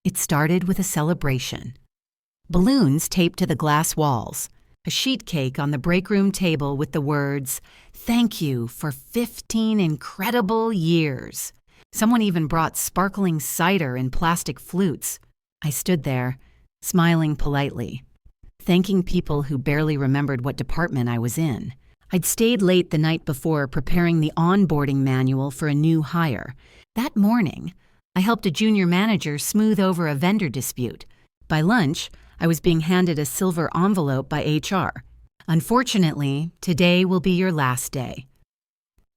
It started with a celebration. Balloons taped to the glass walls, a sheet cake on the break room table with the words, "Thank you for 15 incredible years." Someone even brought sparkling cider in plastic flutes. I stood there, smiling politely, thanking people who barely remembered what department I was in. I'd stayed late the night before preparing the onboarding manual for a new hire. That morning, I helped a junior manager smooth over a vendor dispute. By lunch, I was being handed a silver envelope by HR. "Unfortunately, today will be your last day."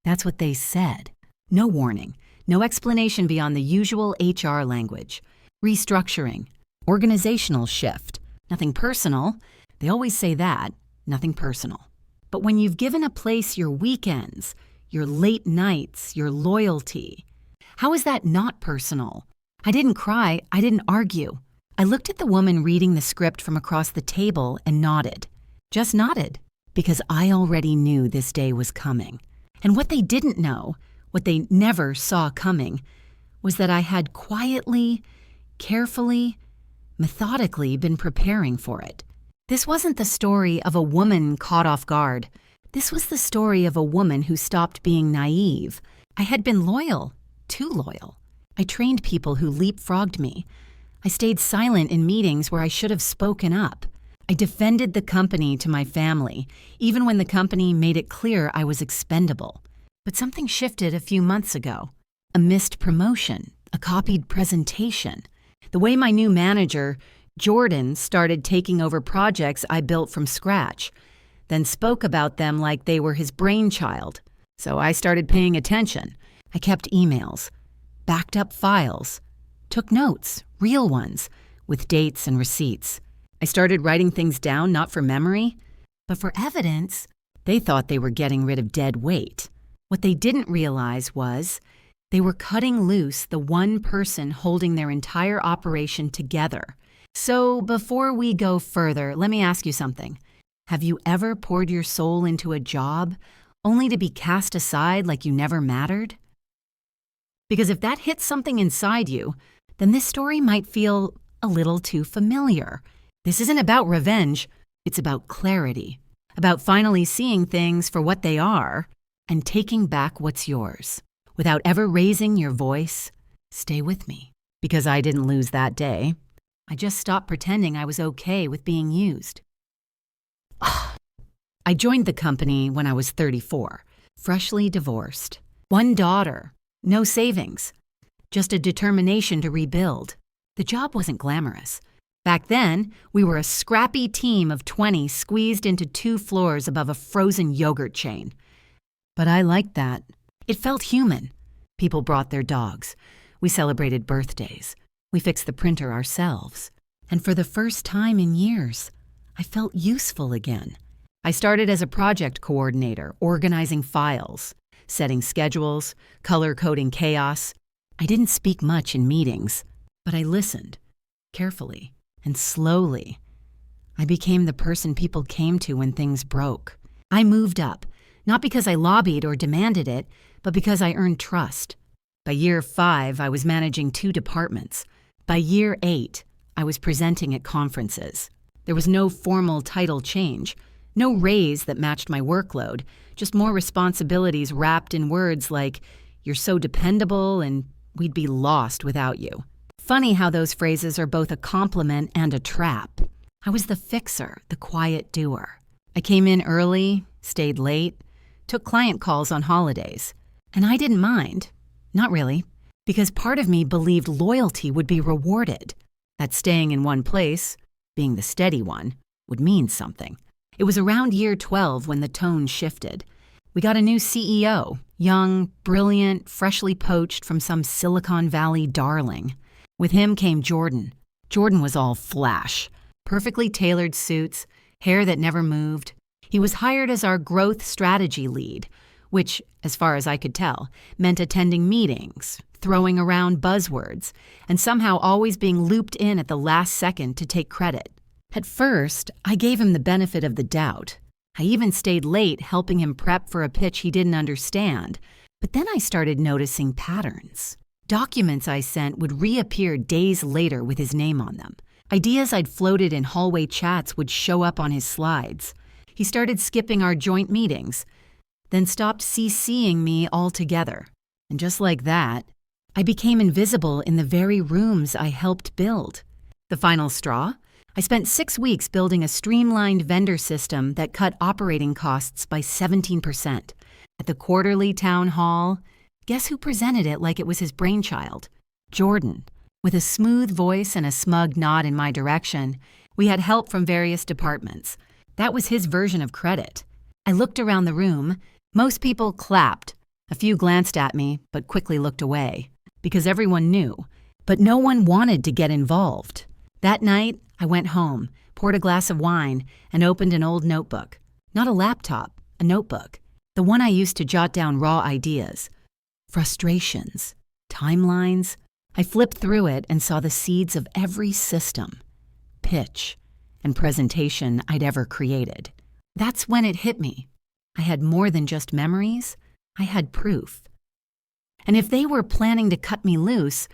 That's what they said. No warning, no explanation beyond the usual HR language. Restructuring, organizational shift. Nothing personal. They always say that. Nothing personal. But when you've given a place your weekends, your late nights, your loyalty, how is that not personal? I didn't cry. I didn't argue. I looked at the woman reading the script from across the table and nodded. Just nodded, because I already knew this day was coming. And what they didn't know, what they never saw coming, was that I had quietly, carefully, methodically been preparing for it. This wasn't the story of a woman caught off guard. This was the story of a woman who stopped being naive. I had been loyal, too loyal. I trained people who leapfrogged me. I stayed silent in meetings where I should have spoken up. I defended the company to my family, even when the company made it clear I was expendable. But something shifted a few months ago. A missed promotion, a copied presentation. The way my new manager, Jordan, started taking over projects I built from scratch, then spoke about them like they were his brainchild. So I started paying attention. I kept emails, backed up files, took notes, real ones, with dates and receipts. I started writing things down not for memory, but for evidence. They thought they were getting rid of dead weight. What they didn't realize was they were cutting loose the one person holding their entire operation together. So before we go further, let me ask you something. Have you ever poured your soul into a job only to be cast aside like you never mattered? Because if that hits something inside you, then this story might feel a little too familiar. This isn't about revenge, it's about clarity, about finally seeing things for what they are and taking back what's yours. Without ever raising your voice, stay with me. Because I didn't lose that day. I just stopped pretending I was okay with being used. I joined the company when I was 34, freshly divorced. One daughter, no savings, just a determination to rebuild. The job wasn't glamorous. Back then, we were a scrappy team of 20 squeezed into 2 floors above a frozen yogurt chain. But I liked that. It felt human. People brought their dogs. We celebrated birthdays. We fixed the printer ourselves. And for the first time in years, I felt useful again. I started as a project coordinator, organizing files, setting schedules, color-coding chaos. I didn't speak much in meetings, but I listened, carefully and slowly. I became the person people came to when things broke. I moved up, not because I lobbied or demanded it, but because I earned trust. By year 5, I was managing 2 departments. By year 8, I was presenting at conferences. There was no formal title change, no raise that matched my workload, just more responsibilities wrapped in words like, "You're so dependable," and "We'd be lost without you." Funny how those phrases are both a compliment and a trap. I was the fixer, the quiet doer. I came in early, stayed late, took client calls on holidays. And I didn't mind. Not really. Because part of me believed loyalty would be rewarded. That staying in one place, being the steady one, would mean something. It was around year 12 when the tone shifted. We got a new CEO, young, brilliant, freshly poached from some Silicon Valley darling. With him came Jordan. Jordan was all flash, perfectly tailored suits, hair that never moved. He was hired as our growth strategy lead, which, as far as I could tell, meant attending meetings, throwing around buzzwords, and somehow always being looped in at the last second to take credit. At first, I gave him the benefit of the doubt. I even stayed late helping him prep for a pitch he didn't understand. But then I started noticing patterns. Documents I sent would reappear days later with his name on them. Ideas I'd floated in hallway chats would show up on his slides. He started skipping our joint meetings, then stopped CCing me altogether. And just like that, I became invisible in the very rooms I helped build. The final straw? I spent 6 weeks building a streamlined vendor system that cut operating costs by 17%. At the quarterly town hall, guess who presented it like it was his brainchild? Jordan. With a smooth voice and a smug nod in my direction, we had help from various departments. That was his version of credit. I looked around the room. Most people clapped. A few glanced at me, but quickly looked away, because everyone knew. But no one wanted to get involved. That night, I went home, poured a glass of wine, and opened an old notebook. Not a laptop, a notebook. The one I used to jot down raw ideas. Frustrations, timelines. I flipped through it and saw the seeds of every system, pitch, and presentation I'd ever created. That's when it hit me. I had more than just memories. I had proof. And if they were planning to cut me loose,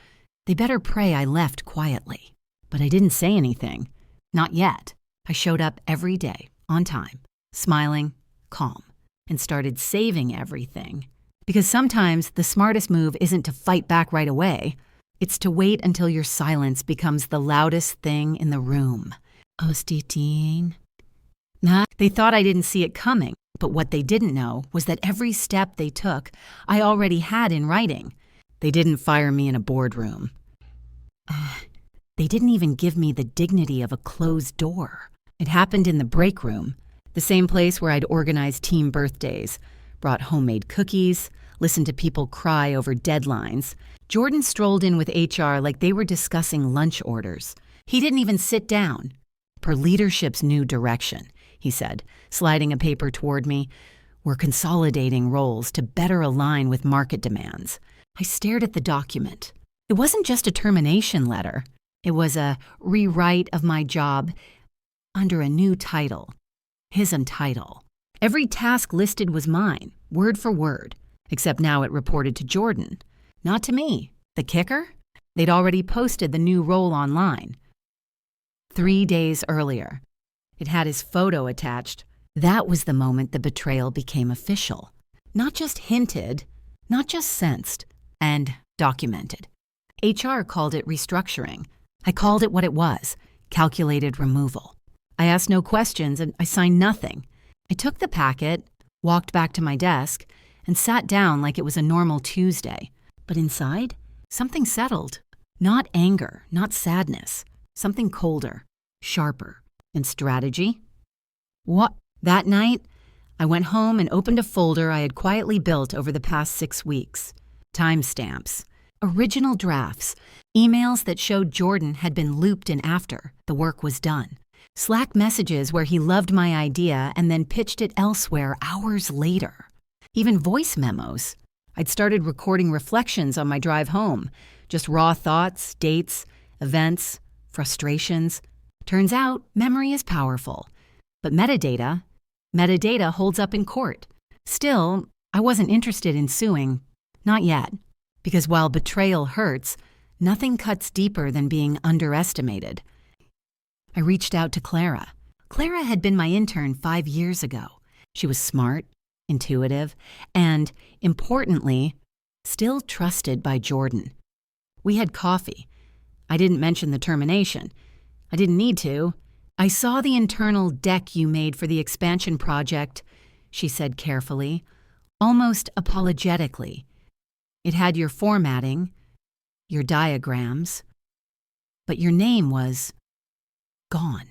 they better pray I left quietly. But I didn't say anything. Not yet. I showed up every day, on time, smiling, calm, and started saving everything. Because sometimes the smartest move isn't to fight back right away. It's to wait until your silence becomes the loudest thing in the room. Ostitin. Nah, they thought I didn't see it coming, but what they didn't know was that every step they took, I already had in writing. They didn't fire me in a boardroom. They didn't even give me the dignity of a closed door. It happened in the break room, the same place where I'd organized team birthdays, brought homemade cookies, listened to people cry over deadlines. Jordan strolled in with HR like they were discussing lunch orders. He didn't even sit down. Per leadership's new direction, he said, sliding a paper toward me. We're consolidating roles to better align with market demands. I stared at the document. It wasn't just a termination letter. It was a rewrite of my job under a new title, his title. Every task listed was mine, word for word, except now it reported to Jordan. Not to me. The kicker? They'd already posted the new role online. 3 days earlier. It had his photo attached. That was the moment the betrayal became official. Not just hinted, not just sensed, and documented. HR called it restructuring. I called it what it was, calculated removal. I asked no questions and I signed nothing. I took the packet, walked back to my desk, and sat down like it was a normal Tuesday. But inside, something settled. Not anger, not sadness. Something colder, sharper. And strategy? What? That night, I went home and opened a folder I had quietly built over the past 6 weeks. Timestamps, original drafts, emails that showed Jordan had been looped in after the work was done. Slack messages where he loved my idea and then pitched it elsewhere hours later. Even voice memos. I'd started recording reflections on my drive home. Just raw thoughts, dates, events, frustrations. Turns out, memory is powerful. But metadata holds up in court. Still, I wasn't interested in suing. Not yet. Because while betrayal hurts, nothing cuts deeper than being underestimated. I reached out to Clara. Clara had been my intern 5 years ago. She was smart, intuitive, and, importantly, still trusted by Jordan. We had coffee. I didn't mention the termination. I didn't need to. I saw the internal deck you made for the expansion project, she said carefully, almost apologetically. It had your formatting, your diagrams, but your name was gone.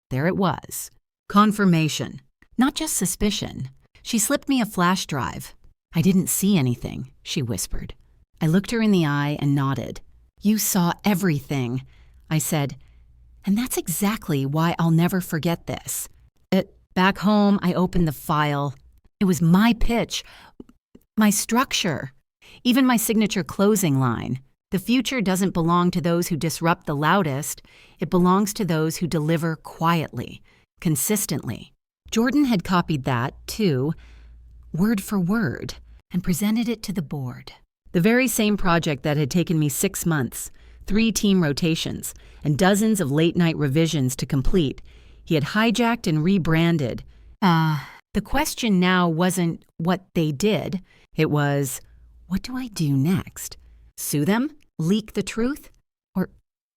There it was. Confirmation, not just suspicion. She slipped me a flash drive. I didn't see anything, she whispered. I looked her in the eye and nodded. You saw everything, I said, and that's exactly why I'll never forget this. Back home, I opened the file. It was my pitch, my structure, even my signature closing line. The future doesn't belong to those who disrupt the loudest. It belongs to those who deliver quietly, consistently. Jordan had copied that, too, word for word, and presented it to the board. The very same project that had taken me 6 months, 3 team rotations, and dozens of late-night revisions to complete, he had hijacked and rebranded. The question now wasn't what they did. It was, what do I do next? Sue them? Leak the truth? Or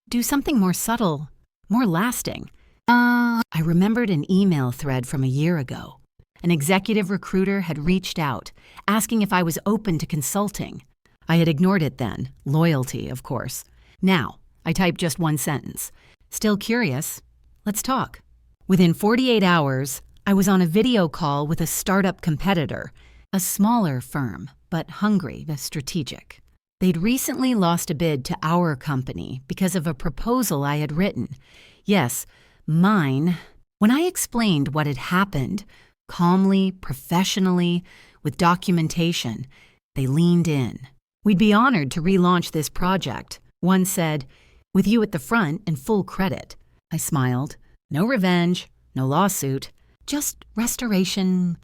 do something more subtle, more lasting? I remembered an email thread from a year ago. An executive recruiter had reached out, asking if I was open to consulting. I had ignored it then, loyalty, of course. Now, I typed just one sentence. Still curious? Let's talk. Within 48 hours, I was on a video call with a startup competitor, a smaller firm, but hungry, but strategic. They'd recently lost a bid to our company because of a proposal I had written. Yes, mine. When I explained what had happened, calmly, professionally, with documentation, they leaned in. We'd be honored to relaunch this project. One said, with you at the front and full credit. I smiled. No revenge, no lawsuit, just restoration.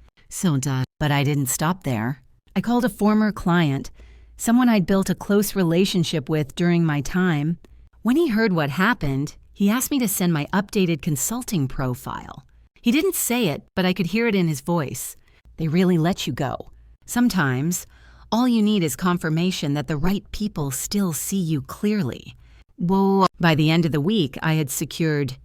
But I didn't stop there. I called a former client, someone I'd built a close relationship with during my time. When he heard what happened, he asked me to send my updated consulting profile. He didn't say it, but I could hear it in his voice. They really let you go. Sometimes, all you need is confirmation that the right people still see you clearly. Whoa. By the end of the week, I had secured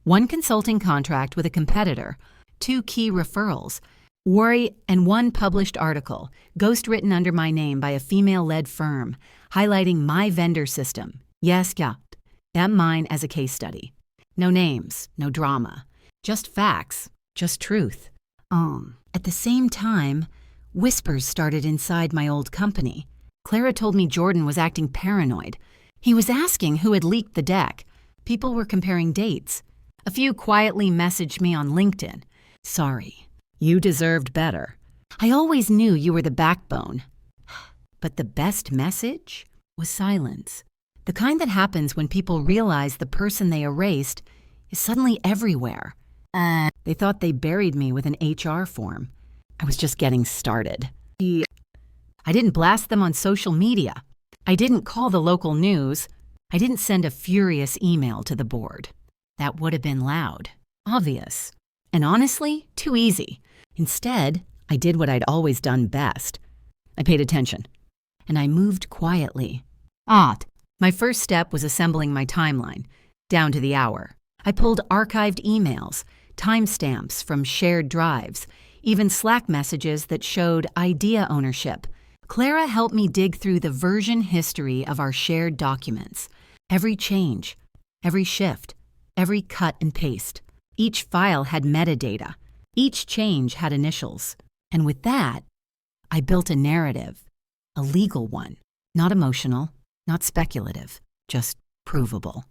1 consulting contract with a competitor, 2 key referrals, and 1 published article, ghostwritten under my name by a female-led firm, highlighting my vendor system. Yes, yeah, that mine as a case study. No names, no drama, just facts, just truth. At the same time, whispers started inside my old company. Clara told me Jordan was acting paranoid. He was asking who had leaked the deck. People were comparing dates. A few quietly messaged me on LinkedIn. Sorry, you deserved better. I always knew you were the backbone. But the best message was silence. The kind that happens when people realize the person they erased is suddenly everywhere. They thought they buried me with an HR form. I was just getting started. I didn't blast them on social media. I didn't call the local news. I didn't send a furious email to the board. That would have been loud, obvious, and honestly, too easy. Instead, I did what I'd always done best. I paid attention, and I moved quietly. My first step was assembling my timeline, down to the hour. I pulled archived emails, timestamps from shared drives, even Slack messages that showed idea ownership. Clara helped me dig through the version history of our shared documents. Every change, every shift, every cut and paste. Each file had metadata. Each change had initials. And with that, I built a narrative, a legal one, not emotional, not speculative, just provable.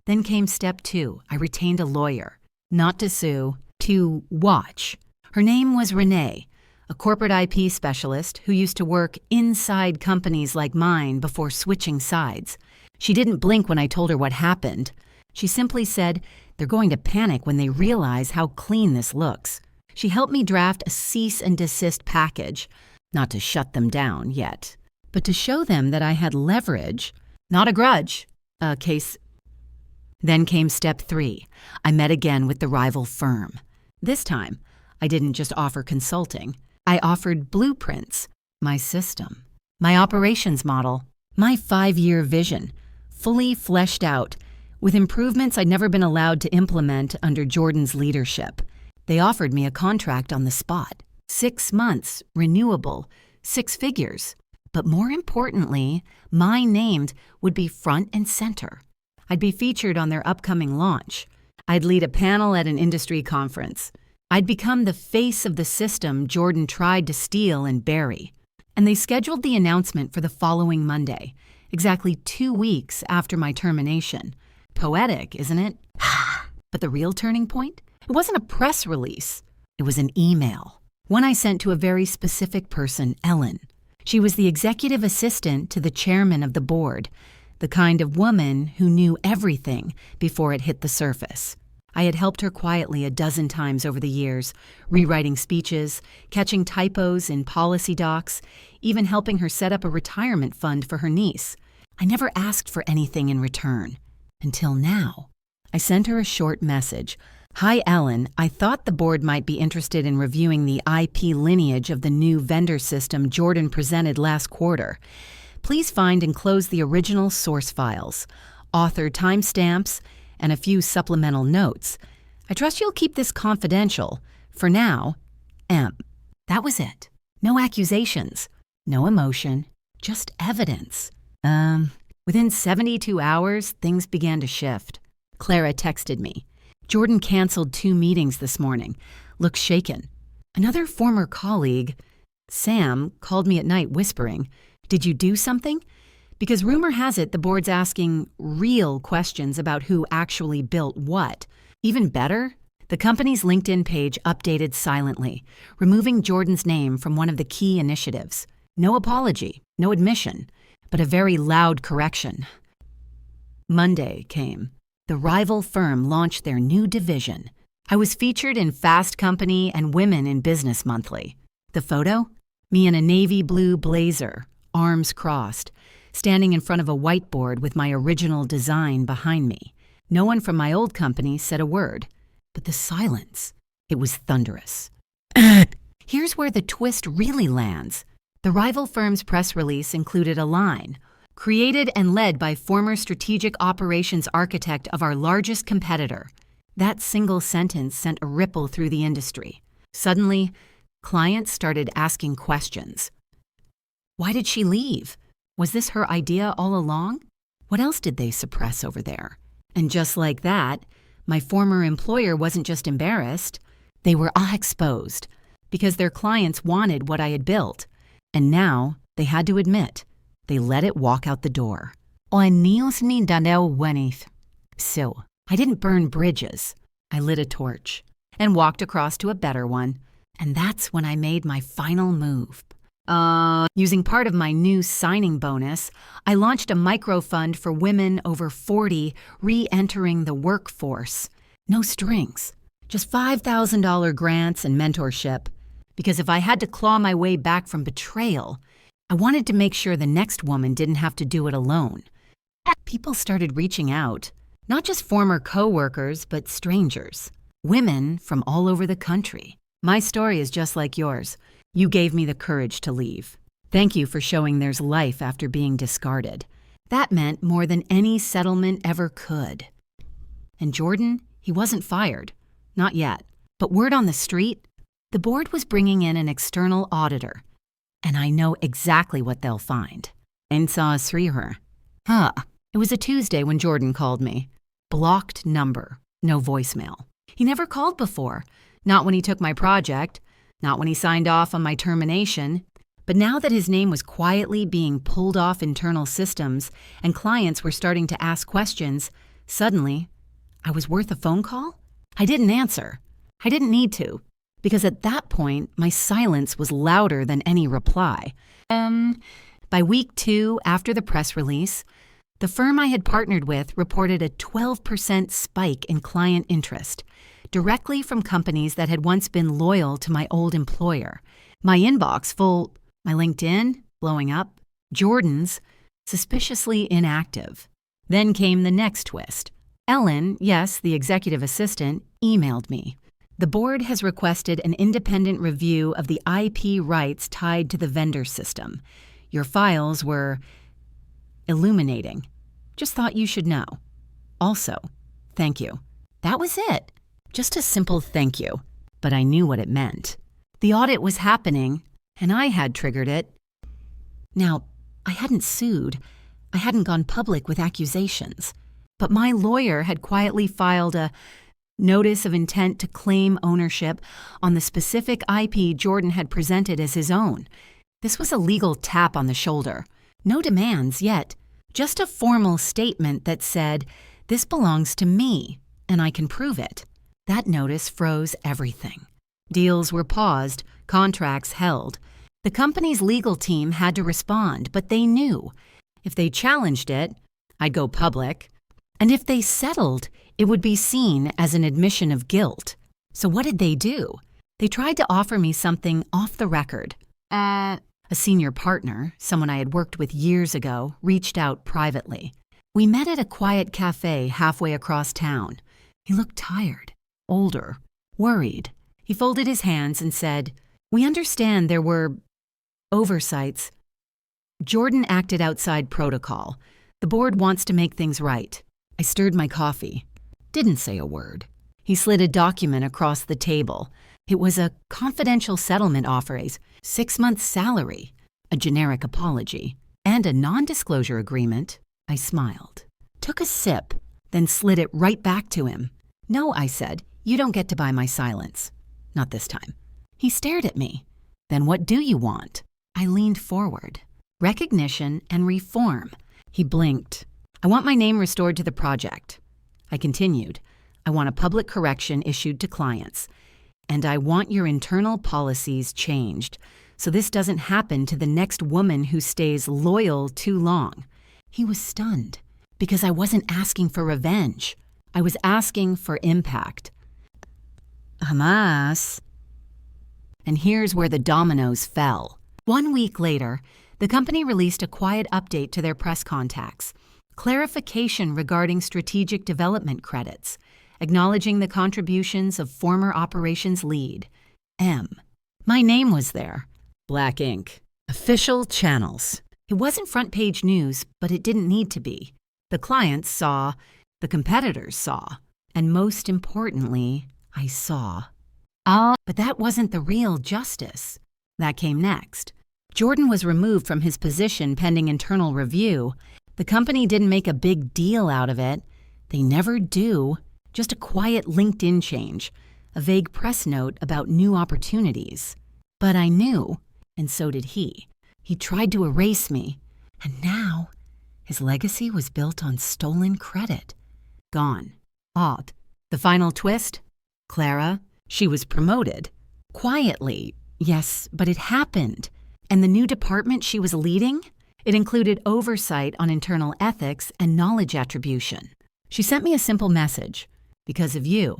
Then came step 2. I retained a lawyer, not to sue, to watch. Her name was Renee, a corporate IP specialist who used to work inside companies like mine before switching sides. She didn't blink when I told her what happened. She simply said, they're going to panic when they realize how clean this looks. She helped me draft a cease and desist package, not to shut them down yet, but to show them that I had leverage, not a grudge, a case. Then came step 3. I met again with the rival firm. This time, I didn't just offer consulting. I offered blueprints, my system, my operations model, my 5-year vision, fully fleshed out, with improvements I'd never been allowed to implement under Jordan's leadership. They offered me a contract on the spot. 6 months, renewable, 6 figures. But more importantly, my name would be front and center. I'd be featured on their upcoming launch. I'd lead a panel at an industry conference. I'd become the face of the system Jordan tried to steal and bury. And they scheduled the announcement for the following Monday, exactly 2 weeks after my termination. Poetic, isn't it? But the real turning point? It wasn't a press release. It was an email. One I sent to a very specific person, Ellen. She was the executive assistant to the chairman of the board, the kind of woman who knew everything before it hit the surface. I had helped her quietly a dozen times over the years, rewriting speeches, catching typos in policy docs, even helping her set up a retirement fund for her niece. I never asked for anything in return. Until now. I sent her a short message. "Hi, Ellen. I thought the board might be interested in reviewing the IP lineage of the new vendor system Jordan presented last quarter. Please find and close the original source files, author timestamps, and a few supplemental notes. I trust you'll keep this confidential. For now, M." That was it. No accusations, no emotion, just evidence. Within 72 hours, things began to shift. Clara texted me. "Jordan canceled 2 meetings this morning. Looks shaken." Another former colleague, Sam, called me at night whispering, "Did you do something?" Because rumor has it the board's asking real questions about who actually built what. Even better, the company's LinkedIn page updated silently, removing Jordan's name from one of the key initiatives. No apology, no admission, but a very loud correction. Monday came. The rival firm launched their new division. I was featured in Fast Company and Women in Business Monthly. The photo? Me in a navy blue blazer, arms crossed, standing in front of a whiteboard with my original design behind me. No one from my old company said a word, but the silence, it was thunderous. Here's where the twist really lands. The rival firm's press release included a line, "Created and led by former strategic operations architect of our largest competitor." That single sentence sent a ripple through the industry. Suddenly, clients started asking questions. Why did she leave? Was this her idea all along? What else did they suppress over there? And just like that, my former employer wasn't just embarrassed, they were exposed because their clients wanted what I had built. And now they had to admit, they let it walk out the door. So, I didn't burn bridges. I lit a torch and walked across to a better one. And that's when I made my final move. Using part of my new signing bonus, I launched a micro fund for women over 40 re-entering the workforce. No strings, just $5,000 grants and mentorship. Because if I had to claw my way back from betrayal, I wanted to make sure the next woman didn't have to do it alone. People started reaching out, not just former coworkers, but strangers, women from all over the country. My story is just like yours. You gave me the courage to leave. Thank you for showing there's life after being discarded. That meant more than any settlement ever could. And Jordan, he wasn't fired. Not yet. But word on the street, the board was bringing in an external auditor. And I know exactly what they'll find. It was a Tuesday when Jordan called me. Blocked number, no voicemail. He never called before. Not when he took my project. Not when he signed off on my termination, but now that his name was quietly being pulled off internal systems and clients were starting to ask questions, suddenly, I was worth a phone call? I didn't answer. I didn't need to, because at that point, my silence was louder than any reply. By week 2 after the press release, the firm I had partnered with reported a 12% spike in client interest, directly from companies that had once been loyal to my old employer. My inbox full, my LinkedIn blowing up, Jordan's suspiciously inactive. Then came the next twist. Ellen, yes, the executive assistant, emailed me. The board has requested an independent review of the IP rights tied to the vendor system. Your files were illuminating. Just thought you should know. Also, thank you. That was it. Just a simple thank you, but I knew what it meant. The audit was happening, and I had triggered it. Now, I hadn't sued. I hadn't gone public with accusations. But my lawyer had quietly filed a notice of intent to claim ownership on the specific IP Jordan had presented as his own. This was a legal tap on the shoulder. No demands yet, just a formal statement that said, "This belongs to me, and I can prove it." That notice froze everything. Deals were paused, contracts held. The company's legal team had to respond, but they knew. If they challenged it, I'd go public. And if they settled, it would be seen as an admission of guilt. So what did they do? They tried to offer me something off the record. A senior partner, someone I had worked with years ago, reached out privately. We met at a quiet cafe halfway across town. He looked tired, older, worried. He folded his hands and said, "We understand there were oversights. Jordan acted outside protocol. The board wants to make things right." I stirred my coffee. Didn't say a word. He slid a document across the table. It was a confidential settlement offer, a 6-month salary, a generic apology, and a non-disclosure agreement. I smiled, took a sip, then slid it right back to him. "No," I said, "you don't get to buy my silence. Not this time." He stared at me. "Then what do you want?" I leaned forward. "Recognition and reform." He blinked. "I want my name restored to the project." I continued. "I want a public correction issued to clients. And I want your internal policies changed so this doesn't happen to the next woman who stays loyal too long." He was stunned because I wasn't asking for revenge. I was asking for impact. Hamas. And here's where the dominoes fell. 1 week later, the company released a quiet update to their press contacts. Clarification regarding strategic development credits, acknowledging the contributions of former operations lead, M. My name was there. Black ink. Official channels. It wasn't front-page news, but it didn't need to be. The clients saw, the competitors saw, and most importantly, I saw. But that wasn't the real justice. That came next. Jordan was removed from his position pending internal review. The company didn't make a big deal out of it. They never do. Just a quiet LinkedIn change, a vague press note about new opportunities. But I knew, and so did he. He tried to erase me, and now his legacy was built on stolen credit. Gone. Odd. The final twist? Clara, she was promoted. Quietly, yes, but it happened. And the new department she was leading? It included oversight on internal ethics and knowledge attribution. She sent me a simple message. "Because of you,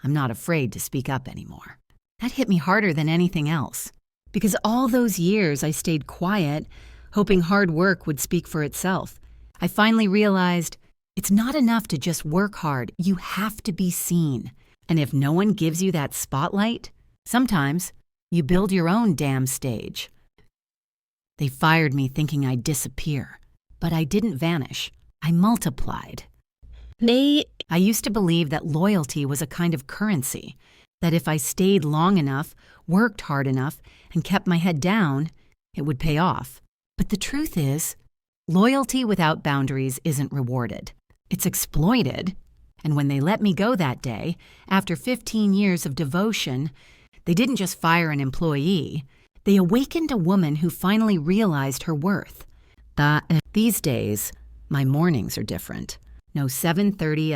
I'm not afraid to speak up anymore." That hit me harder than anything else. Because all those years I stayed quiet, hoping hard work would speak for itself. I finally realized it's not enough to just work hard. You have to be seen. And if no one gives you that spotlight, sometimes you build your own damn stage. They fired me thinking I'd disappear. But I didn't vanish. I multiplied. I used to believe that loyalty was a kind of currency, that if I stayed long enough, worked hard enough, and kept my head down, it would pay off. But the truth is, loyalty without boundaries isn't rewarded. It's exploited. And when they let me go that day, after 15 years of devotion, they didn't just fire an employee. They awakened a woman who finally realized her worth. These days, my mornings are different. No 7:30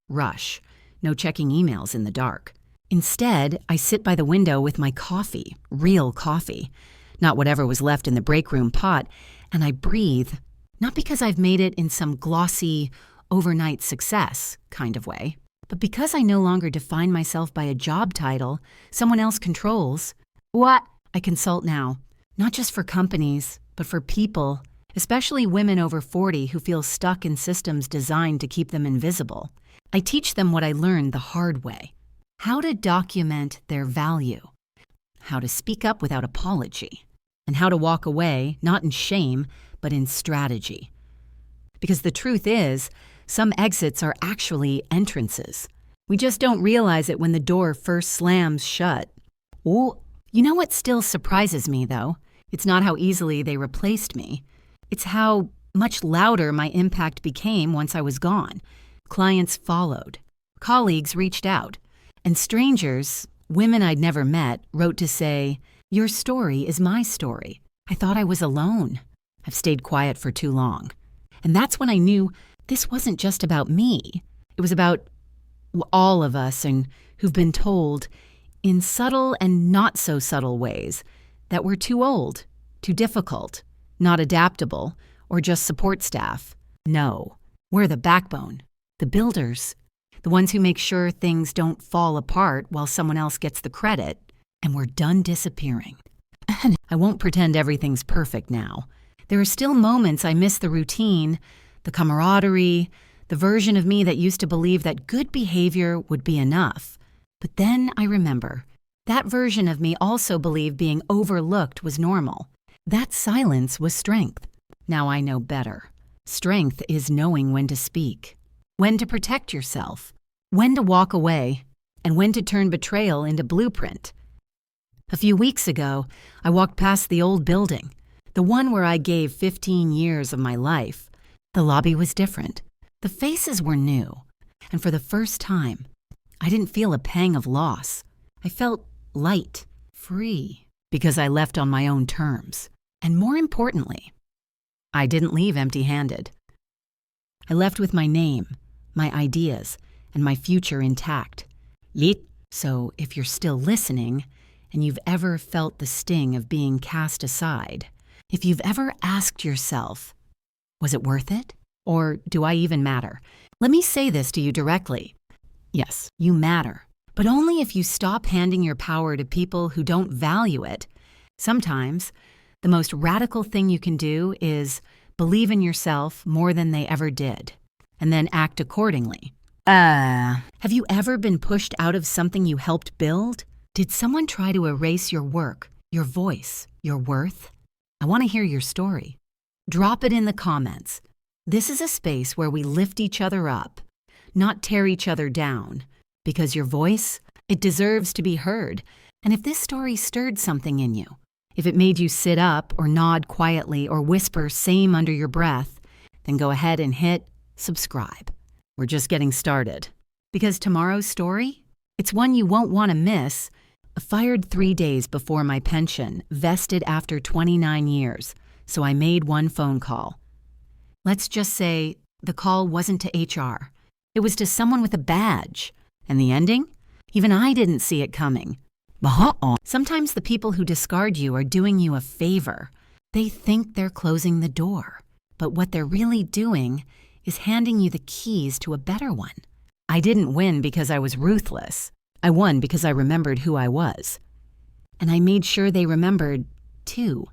rush. No checking emails in the dark. Instead, I sit by the window with my coffee, real coffee, not whatever was left in the break room pot, and I breathe, not because I've made it in some glossy, overnight success kind of way, but because I no longer define myself by a job title someone else controls. What? I consult now, not just for companies, but for people, especially women over 40 who feel stuck in systems designed to keep them invisible. I teach them what I learned the hard way. How to document their value, how to speak up without apology, and how to walk away, not in shame, but in strategy. Because the truth is, some exits are actually entrances. We just don't realize it when the door first slams shut. Ooh. You know what still surprises me, though? It's not how easily they replaced me. It's how much louder my impact became once I was gone. Clients followed. Colleagues reached out. And strangers, women I'd never met, wrote to say, "Your story is my story. I thought I was alone. I've stayed quiet for too long." And that's when I knew this wasn't just about me. It was about all of us and who've been told, in subtle and not so subtle ways, that we're too old, too difficult, not adaptable, or just support staff. No, We're the backbone, the builders, the ones who make sure things don't fall apart while someone else gets the credit, and we're done disappearing. I won't pretend everything's perfect now. There are still moments I miss the routine, the camaraderie, the version of me that used to believe that good behavior would be enough. But then I remember, that version of me also believed being overlooked was normal. That silence was strength. Now I know better. Strength is knowing when to speak, when to protect yourself, when to walk away, and when to turn betrayal into blueprint. A few weeks ago, I walked past the old building, the one where I gave 15 years of my life. The lobby was different. The faces were new. And for the first time, I didn't feel a pang of loss. I felt light, free, because I left on my own terms. And more importantly, I didn't leave empty-handed. I left with my name, my ideas, and my future intact. So if you're still listening, and you've ever felt the sting of being cast aside, if you've ever asked yourself, was it worth it? Or do I even matter? Let me say this to you directly. Yes, you matter, but only if you stop handing your power to people who don't value it. Sometimes, the most radical thing you can do is believe in yourself more than they ever did, and then act accordingly. Have you ever been pushed out of something you helped build? Did someone try to erase your work, your voice, your worth? I want to hear your story. Drop it in the comments. This is a space where we lift each other up, not tear each other down, because your voice, it deserves to be heard. And if this story stirred something in you, if it made you sit up or nod quietly or whisper same under your breath, then go ahead and hit subscribe. We're just getting started. Because tomorrow's story, it's one you won't want to miss. Fired 3 days before my pension, vested after 29 years, so I made one phone call. Let's just say the call wasn't to HR. It was to someone with a badge. And the ending? Even I didn't see it coming. Sometimes the people who discard you are doing you a favor. They think they're closing the door, but what they're really doing is handing you the keys to a better one. I didn't win because I was ruthless. I won because I remembered who I was. And I made sure they remembered, too.